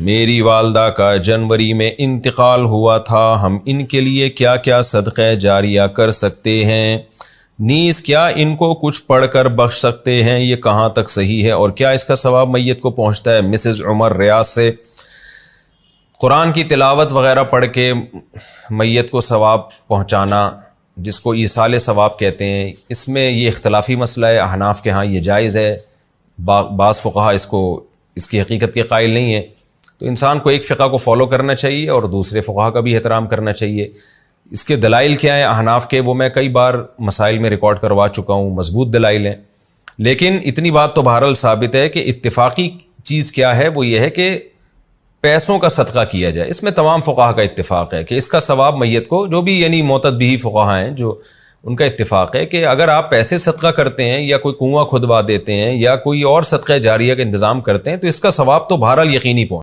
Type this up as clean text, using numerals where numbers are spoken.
میری والدہ کا جنوری میں انتقال ہوا تھا، ہم ان کے لیے کیا کیا صدقہ جاریہ کر سکتے ہیں؟ نیز کیا ان کو کچھ پڑھ کر بخش سکتے ہیں؟ یہ کہاں تک صحیح ہے اور کیا اس کا ثواب میت کو پہنچتا ہے؟ مسز عمر ریاض سے۔ قرآن کی تلاوت وغیرہ پڑھ کے میت کو ثواب پہنچانا، جس کو ایصال ثواب کہتے ہیں، اس میں یہ اختلافی مسئلہ ہے۔ احناف کے ہاں یہ جائز ہے، بعض فقہا اس کی حقیقت کے قائل نہیں ہیں۔ تو انسان کو ایک فقہ کو فالو کرنا چاہیے اور دوسرے فقہا کا بھی احترام کرنا چاہیے۔ اس کے دلائل کیا ہیں احناف کے، وہ میں کئی بار مسائل میں ریکارڈ کروا چکا ہوں، مضبوط دلائل ہیں۔ لیکن اتنی بات تو بہرحال ثابت ہے کہ اتفاقی چیز کیا ہے، وہ یہ ہے کہ پیسوں کا صدقہ کیا جائے۔ اس میں تمام فقہا کا اتفاق ہے کہ اس کا ثواب میت کو، جو بھی یعنی معتد بھی فقہا ہیں جو ان کا اتفاق ہے کہ اگر آپ پیسے صدقہ کرتے ہیں یا کوئی کنواں کھدوا دیتے ہیں یا کوئی اور صدقہ جاریہ کا انتظام کرتے ہیں تو اس کا ثواب تو بہرحال یقینی پہنچے۔